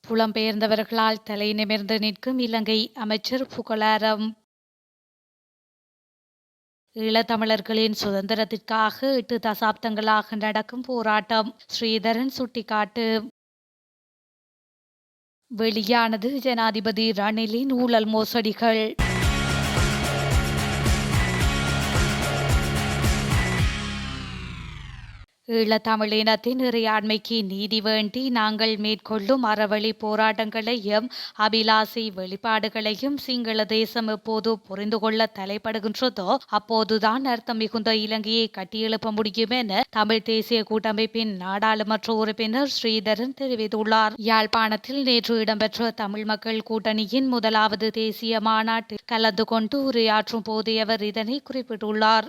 புலம்பெயர்ந்தவர்களால் தலை நிமிர்ந்து நிற்கும் இலங்கை அமைச்சர் புகழாரம். ஈழத்தமிழர்களின் சுதந்திரத்திற்காக 8 தசாப்தங்களாக நடக்கும் போராட்டம் ஸ்ரீதரன் சுட்டிக்காட்டு. வெளியானது ஜனாதிபதி ரணிலின் ஊழல் மோசடிகள். ஈழத்தமிழினத்தின் இறையாண்மைக்கு நீதி வேண்டி நாங்கள் மேற்கொள்ளும் அறவழி போராட்டங்களையும் அபிலாசை வெளிப்பாடுகளையும் சிங்கள தேசம் எப்போது புரிந்து கொள்ள தலைப்படுகின்றதோ அப்போதுதான் அர்த்தம் மிகுந்த இலங்கையை கட்டியெழுப்ப முடியும் என தமிழ் தேசிய கூட்டமைப்பின் நாடாளுமன்ற உறுப்பினர் ஸ்ரீதரன் தெரிவித்துள்ளார். யாழ்ப்பாணத்தில் நேற்று இடம்பெற்ற தமிழ் மக்கள் கூட்டணியின் முதலாவது தேசிய மாநாட்டில் கலந்து கொண்டு உரையாற்றும் போதே அவர் இதனை குறிப்பிட்டுள்ளார்.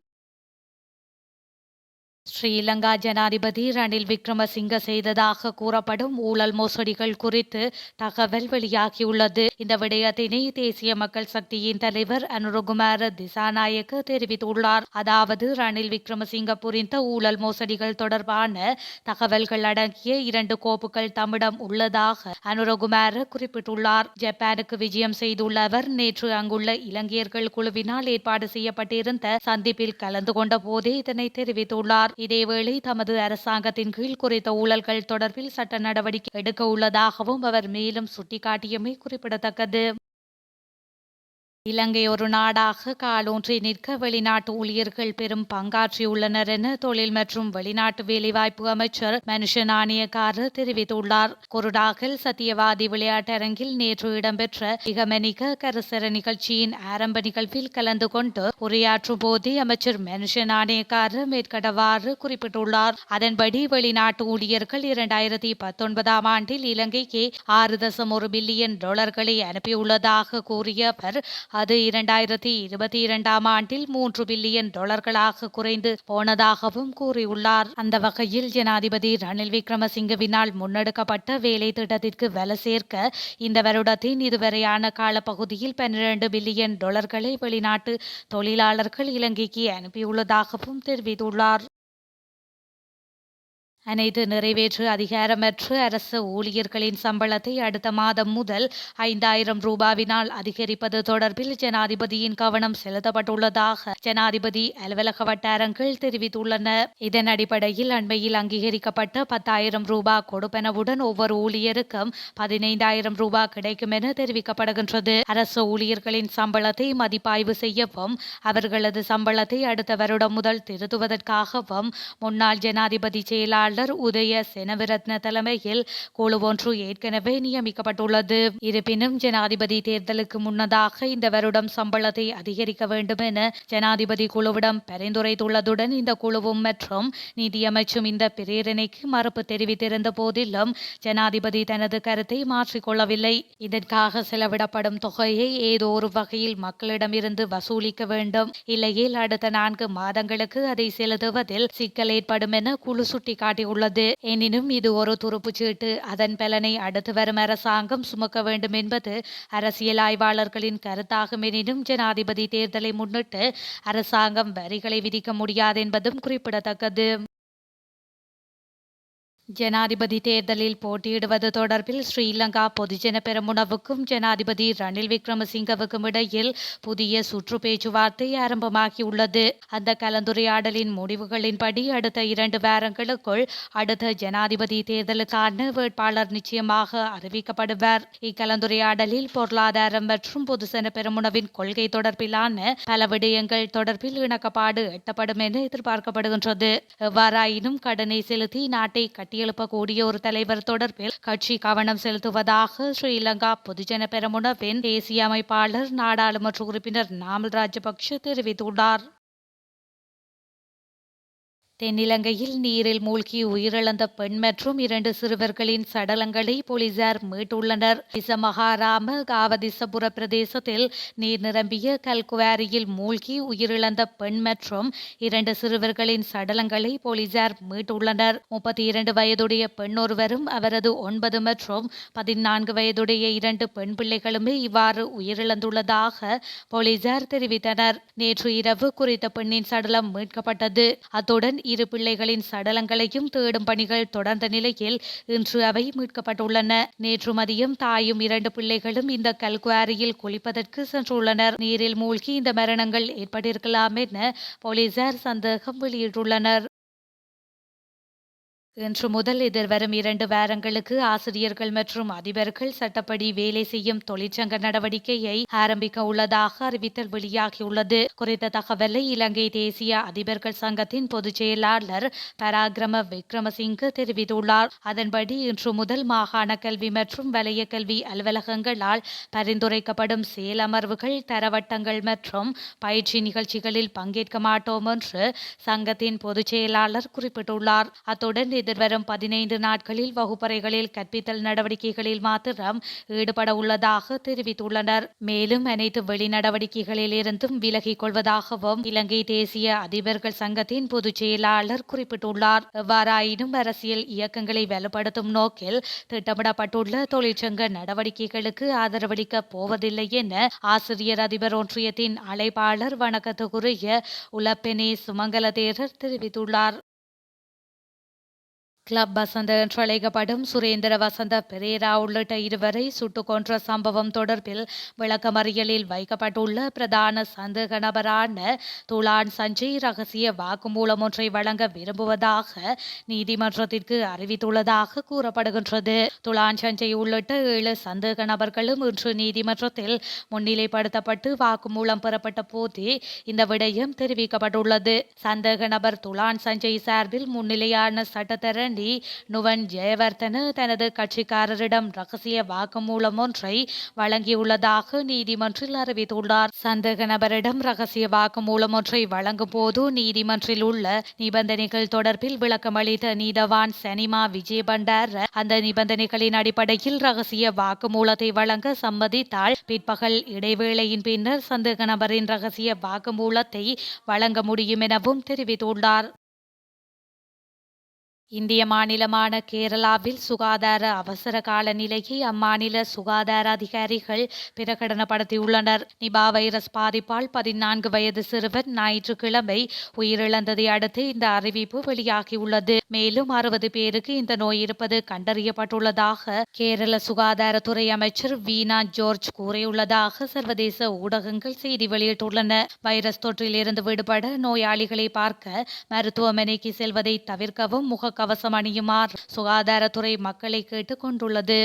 ஸ்ரீலங்கா ஜனாதிபதி ரணில் விக்ரமசிங்க செய்ததாக கூறப்படும் ஊழல் மோசடிகள் குறித்து தகவல் வெளியாகியுள்ளது. இந்த விடயத்தினை தேசிய மக்கள் சக்தியின் தலைவர் அனுரகுமார திசாநாயக்க தெரிவித்துள்ளார். அதாவது ரணில் விக்ரமசிங்க புரிந்த ஊழல் மோசடிகள் தொடர்பான தகவல்கள் அடங்கிய 2 கோப்புகள் தம்மிடம் உள்ளதாக அனுரகுமார குறிப்பிட்டுள்ளார். ஜப்பானுக்கு விஜயம் செய்துள்ள அவர் நேற்று அங்குள்ள இலங்கையர்கள் குழுவினால் ஏற்பாடு செய்யப்பட்டிருந்த சந்திப்பில் கலந்து கொண்ட போதே இதனை தெரிவித்துள்ளார். இதேவேளை தமது அரசாங்கத்தின் கீழ் குறித்த ஊழல்கள் தொடர்பில் சட்ட நடவடிக்கை எடுக்க உள்ளதாகவும் அவர் மேலும் சுட்டிக்காட்டியமை குறிப்பிடத்தக்கது. இலங்கை ஒரு நாடாக காலூன்றி நிற்க வெளிநாட்டு ஊழியர்கள் பெரும் பங்காற்றியுள்ளனர் என தொழில் மற்றும் வெளிநாட்டு வேலைவாய்ப்பு அமைச்சர் மனுஷ நாணயக்கார தெரிவித்துள்ளார். குருடாகல் சத்தியவாதி விளையாட்டரங்கில் நேற்று இடம்பெற்ற இகமனிக கரசர நிகழ்ச்சியின் ஆரம்ப நிகழ்வில் கலந்து கொண்டு உரையாற்றும் போதே அமைச்சர் மனுஷ நாணயக்கார மேற்கண்டவாறு குறிப்பிட்டுள்ளார். அதன்படி வெளிநாட்டு ஊழியர்கள் 2019 ஆண்டில் இலங்கைக்கு 6.1 பில்லியன் டாலர்களை அனுப்பியுள்ளதாக கூறிய அவர் அது 2022 ஆண்டில் 3 பில்லியன் டாலர்களாக குறைந்து போனதாகவும் கூறியுள்ளார். அந்த வகையில் ஜனாதிபதி ரணில் விக்ரமசிங்கவினால் முன்னெடுக்கப்பட்ட வேலை திட்டத்திற்கு வலு சேர்க்க இந்த வருடத்தின் இதுவரையான காலப்பகுதியில் 12 பில்லியன் டாலர்களை வெளிநாட்டு தொழிலாளர்கள் இலங்கைக்கு அனுப்பியுள்ளதாகவும் தெரிவித்துள்ளார். அனைத்து நிறைவேற்று அதிகாரமற்ற அரசு ஊழியர்களின் சம்பளத்தை அடுத்த மாதம் முதல் 5,000 ரூபாவினால் அதிகரிப்பது தொடர்பில் ஜனாதிபதியின் கவனம் செலுத்தப்பட்டுள்ளதாக ஜனாதிபதி அலுவலக வட்டாரங்கள் தெரிவித்துள்ளன. இதன் அடிப்படையில் அண்மையில் அங்கீகரிக்கப்பட்ட 10,000 ரூபாய் கொடுப்பனவுடன் ஒவ்வொரு ஊழியருக்கும் 15,000 ரூபாய் கிடைக்கும் என தெரிவிக்கப்படுகின்றது. அரசு ஊழியர்களின் சம்பளத்தை மதிப்பாய்வு செய்யவும் அவர்களது சம்பளத்தை அடுத்த வருடம் முதல் திருத்துவதற்காகவும் முன்னாள் ஜனாதிபதி செயலாளர் உதய செனவிரத்ன தலைமையில் குழு ஒன்று ஏற்கனவே நியமிக்கப்பட்டுள்ளது. இருப்பினும் ஜனாதிபதி தேர்தலுக்கு முன்னதாக இந்த வருடம் சம்பளத்தை அதிகரிக்க வேண்டும் என ஜனாதிபதி குழுவிடம் பரிந்துரைத்துள்ளதுடன் இந்த குழுவும் மற்றும் நிதியமைச்சும் இந்த பிரேரணைக்கு மறுப்பு தெரிவித்திருந்த போதிலும் ஜனாதிபதி தனது கருத்தை மாற்றிக்கொள்ளவில்லை. இதற்காக செலவிடப்படும் தொகையை ஏதோ ஒரு வகையில் மக்களிடமிருந்து வசூலிக்க வேண்டும். இல்லையில் அடுத்த 4 மாதங்களுக்கு அதை செலுத்துவதில் சிக்கல் ஏற்படும் என குழு சுட்டிக்காட்டி உள்ளது. எனினும் இது ஒரு துருப்புச்சீட்டு. அதன் பலனை அடுத்து வரும் அரசாங்கம் சுமக்க வேண்டும் என்பது அரசியல் ஆய்வாளர்களின் கருத்தாகும். எனினும் ஜனாதிபதி தேர்தலை முன்னிட்டு அரசாங்கம் வரிகளை விதிக்க முடியாது என்பதும் குறிப்பிடத்தக்கது. ஜனாதிபதி தேர்தலில் போட்டியிடுவது தொடர்பில் ஸ்ரீலங்கா பொதுஜன பெரமுனவுக்கும் ஜனாதிபதி ரணில் விக்ரமசிங்கவுக்கும் இடையில் புதிய சுற்று பேச்சுவார்த்தை ஆரம்பமாகியுள்ளது. அந்த கலந்துரையாடலின் முடிவுகளின்படி அடுத்த 2 வாரங்களுக்குள் அடுத்த ஜனாதிபதி தேர்தலுக்கான வேட்பாளர் நிச்சயமாக அறிவிக்கப்படுவார். இக்கலந்துரையாடலில் பொருளாதாரம் மற்றும் பொதுஜன பெரமுனவின் கொள்கை தொடர்பிலான பல விடயங்கள் தொடர்பில் இணக்கப்பாடு எட்டப்படும் என எதிர்பார்க்கப்படுகின்றது. எவ்வாறாயினும் கடனை செலுத்தி நாட்டை எழுப்பக்கூடிய ஒரு தலைவர் தொடர்பில் கட்சி கவனம் செலுத்துவதாக ஸ்ரீலங்கா பொதுஜன பெரமுனவின் தேசிய அமைப்பாளர் நாடாளுமன்ற உறுப்பினர் நாமல் ராஜபக்ஷ தெரிவித்துள்ளார். தென்னிலங்கையில் நீரில் மூழ்கி உயிரிழந்த பெண் மற்றும் 2 சிறுவர்களின் சடலங்களை போலீசார் மீட்டுள்ளனர். திசமகாராம காவதிசபுர பிரதேசத்தில் நீர் நிரம்பிய கல்குவாரியில் மூழ்கி உயிரிழந்த பெண் மற்றும் 2 சிறுவர்களின் சடலங்களை போலீசார் மீட்டுள்ளனர். 32 வயதுடைய பெண் ஒருவரும் அவரது 9 மற்றும் 14 வயதுடைய 2 பெண் பிள்ளைகளுமே இவ்வாறு உயிரிழந்துள்ளதாக போலீசார் தெரிவித்தனர். நேற்று இரவு குறித்த பெண்ணின் சடலம் மீட்கப்பட்டது. அத்துடன் இரு பிள்ளைகளின் சடலங்களையும் தேடும் பணிகள் தொடர்ந்த நிலையில் இன்று அவை மீட்கப்பட்டுள்ளன. நேற்று மதியம் தாயும் 2 பிள்ளைகளும் இந்த கல்குவாரியில் குளிப்பதற்கு சென்றுள்ளனர். நீரில் மூழ்கி இந்த மரணங்கள் ஏற்பட்டிருக்கலாம் என போலீசார் சந்தேகம் வெளியிட்டுள்ளனர். இன்று முதல் எதிர்வரும் 2 வாரங்களுக்கு ஆசிரியர்கள் மற்றும் அதிபர்கள் சட்டப்படி வேலை செய்யும் தொழிற்சங்க நடவடிக்கையை ஆரம்பிக்க உள்ளதாக அறிவித்தல் வெளியாகியுள்ளது. குறித்த தகவலை இலங்கை தேசிய அதிபர்கள் சங்கத்தின் பொதுச் செயலாளர் பராக்கிரம விக்ரமசிங்க தெரிவித்துள்ளார். அதன்படி இன்று முதல் மாகாண கல்வி மற்றும் வலய கல்வி அலுவலகங்களால் பரிந்துரைக்கப்படும் செயலமர்வுகள், தரவட்டங்கள் மற்றும் பயிற்சி நிகழ்ச்சிகளில் பங்கேற்க மாட்டோம் என்று சங்கத்தின் பொதுச் செயலாளர் குறிப்பிட்டுள்ளார். அத்துடன் எதிர்வரும் 15 நாட்களில் வகுப்பறைகளில் கற்பித்தல் நடவடிக்கைகளில் மாத்திரம் ஈடுபட உள்ளதாக தெரிவித்துள்ளனர். மேலும் அனைத்து வெளிநடவடிக்கைகளில் இருந்தும் விலகிக் கொள்வதாகவும் இலங்கை தேசிய அதிபர்கள் சங்கத்தின் பொதுச் செயலாளர் குறிப்பிட்டுள்ளார். எவ்வாறாயினும் அரசியல் இயக்கங்களை வலுப்படுத்தும் நோக்கில் திட்டமிடப்பட்டுள்ள தொழிற்சங்க நடவடிக்கைகளுக்கு ஆதரவளிக்கப் போவதில்லை என ஆசிரியர் அதிபர் ஒன்றியத்தின் அழைப்பாளர் வணக்கத்துக்குரிய உலப்பெனே சுமங்கல தேரர் தெரிவித்துள்ளார். கிளப் வசந்த என்று அழைக்கப்படும் சுரேந்திர வசந்த பெரேரா உள்ளிட்ட 2 வரை சுட்டுக் கொன்ற சம்பவம் தொடர்பில் விளக்கமறியலில் வைக்கப்பட்டுள்ள பிரதான சந்தேக நபரான துலான் சஞ்சய் ரகசிய வாக்குமூலம் ஒன்றை வழங்க விரும்புவதாக நீதிமன்றத்திற்கு அறிவித்துள்ளதாக கூறப்படுகின்றது. துலான் சஞ்சய் உள்ளிட்ட 7 சந்தேக நபர்களும் இன்று நீதிமன்றத்தில் முன்னிலைப்படுத்தப்பட்டு வாக்குமூலம் பெறப்பட்ட போதே இந்த விடயம் தெரிவிக்கப்பட்டுள்ளது. சந்தேக நபர் துலான் சஞ்சய் சார்பில் முன்னிலையான சட்டத்தரணி நுவன் ஜெயவர்தன தனது கட்சிக்காரரிடம் ரகசிய வாக்குமூலம் ஒன்றை வழங்கியுள்ளதாக நீதிமன்றில் அறிவித்துள்ளார். சந்தேக நபரிடம் ரகசிய வாக்குமூலம் ஒன்றை வழங்கும் போது நீதிமன்றில் உள்ள நிபந்தனைகள் தொடர்பில் விளக்கமளித்த நீதவான் சனிமா விஜயபண்டார் அந்த நிபந்தனைகளின் அடிப்படையில் ரகசிய வாக்குமூலத்தை வழங்க சம்மதித்தால் பிற்பகல் இடைவேளையின் பின்னர் சந்தேக நபரின் ரகசிய வாக்குமூலத்தை வழங்க முடியும் எனவும் தெரிவித்துள்ளார். இந்திய மாநிலமான கேரளாவில் சுகாதார அவசர கால நிலையை அம்மாநில சுகாதார அதிகாரிகள் பிரகடனப்படுத்தியுள்ளனர். நிபா வைரஸ் பாதிப்பால் 14 வயது சிறுவன் ஞாயிற்றுக்கிழமை உயிரிழந்ததை அடுத்து இந்த அறிவிப்பு வெளியாகியுள்ளது. மேலும் 60 பேருக்கு இந்த நோய் இருப்பது கண்டறியப்பட்டுள்ளதாக கேரள சுகாதாரத்துறை அமைச்சர் வீணா ஜோர்ஜ் கூறியுள்ளதாக சர்வதேச ஊடகங்கள் செய்தி வெளியிட்டுள்ளன. வைரஸ் தொற்றில் இருந்து விடுபட நோயாளிகளை பார்க்க மருத்துவமனைக்கு செல்வதை தவிர்க்கவும் கவசம் அணியுமாறு சுகாதாரத்துறை மக்களை கேட்டுக் கொண்டுள்ளது.